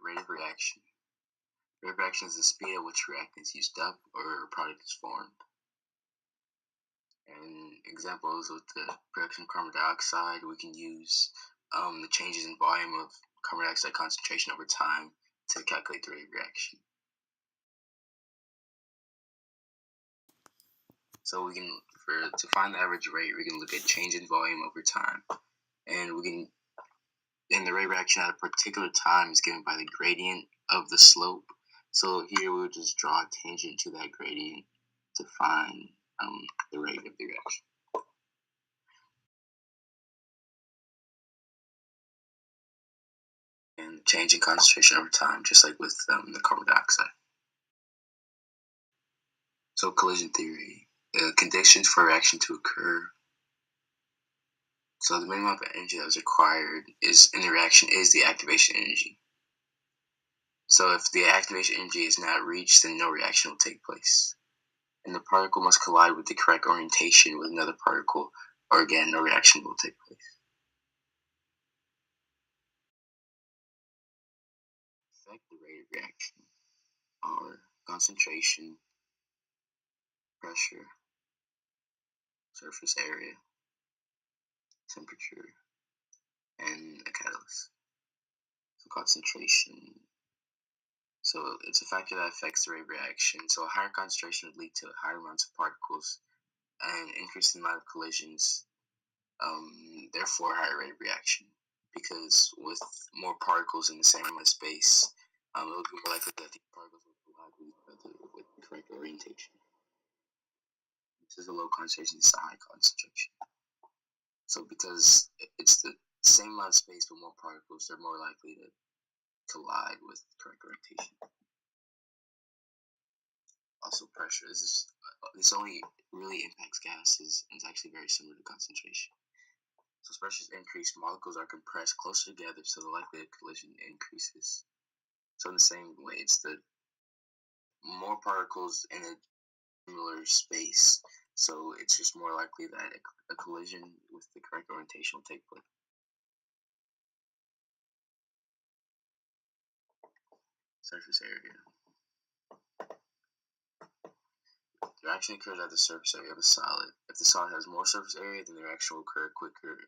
rate of reaction. Rate of reaction is the speed at which reactant is used up or a product is formed. And examples with the production of carbon dioxide, we can use the changes in volume of carbon dioxide concentration over time to calculate the rate of reaction. So we can, to find the average rate, we can look at change in volume over time, and the rate of reaction at a particular time is given by the gradient of the slope. So here we'll just draw a tangent to that gradient to find the rate of the reaction. And change in concentration over time, just like with the carbon dioxide. So collision theory, conditions for a reaction to occur. So the minimum amount of energy that was required in the reaction is the activation energy. So if the activation energy is not reached, then no reaction will take place. And the particle must collide with the correct orientation with another particle, or again, no reaction will take place. Affect the rate of reaction are concentration, pressure, surface area, temperature, and a catalyst. So concentration. So it's a factor that affects the rate of reaction. So a higher concentration would lead to higher amounts of particles and increase the amount of collisions, therefore higher rate of reaction. Because with more particles in the same amount of space, it would be more likely that these particles will collide with each other with the correct orientation. This is a low concentration, this is a high concentration. So because it's the same amount of space but more particles, they're more likely to collide with correct orientation. Also pressure. This only really impacts gases and is actually very similar to concentration. So as pressures increase, molecules are compressed closer together, so the likelihood of collision increases. So in the same way, it's the more particles in a similar space, so it's just more likely that a collision with the correct orientation will take place. Surface area. The reaction occurs at the surface area of a solid. If the solid has more surface area, then the reaction will occur quicker,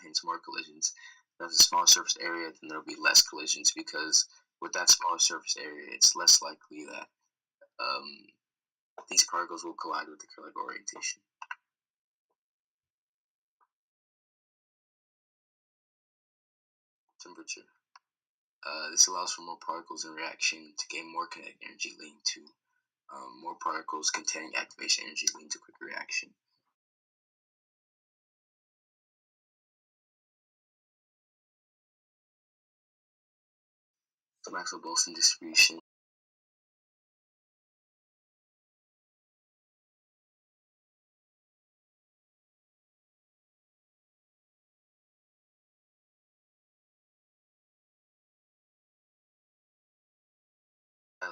hence more collisions. If it's a smaller surface area, then there will be less collisions, because with that smaller surface area, it's less likely that these particles will collide with the correct orientation. Temperature. This allows for more particles in reaction to gain more kinetic energy, leading to more particles containing activation energy, leading to quicker reaction. The Maxwell-Boltzmann distribution.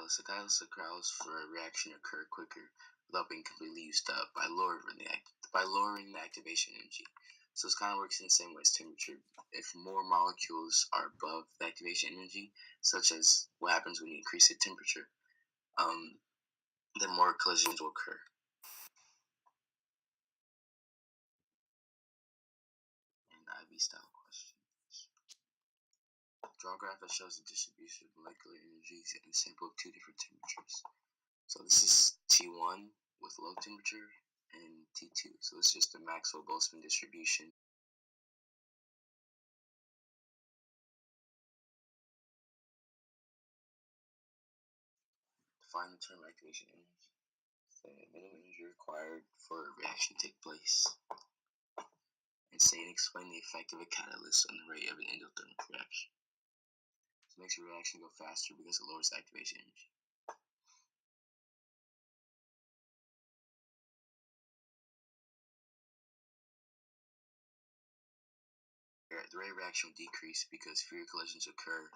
The catalyst allows for a reaction to occur quicker without being completely used up by lowering the activation energy. So this kind of works in the same way as temperature. If more molecules are above the activation energy, such as what happens when you increase the temperature, then more collisions will occur. And IB style questions. Draw a graph that shows the distribution of molecular energies in a sample of two different temperatures. So this is T1 with low temperature and T2. So this is just the Maxwell-Boltzmann distribution. Define the term activation energy. The minimum energy required for a reaction to take place. And say and explain the effect of a catalyst on the rate of an endothermic reaction. This makes a reaction go faster because it lowers the activation energy. The rate of reaction will decrease because fewer collisions occur,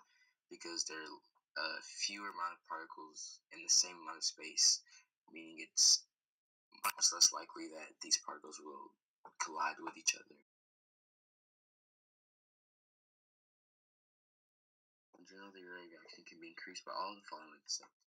because there are fewer amount of particles in the same amount of space, meaning it's much less likely that these particles will collide with each other. In general, of the Rayleigh reaction can be increased by all the following steps.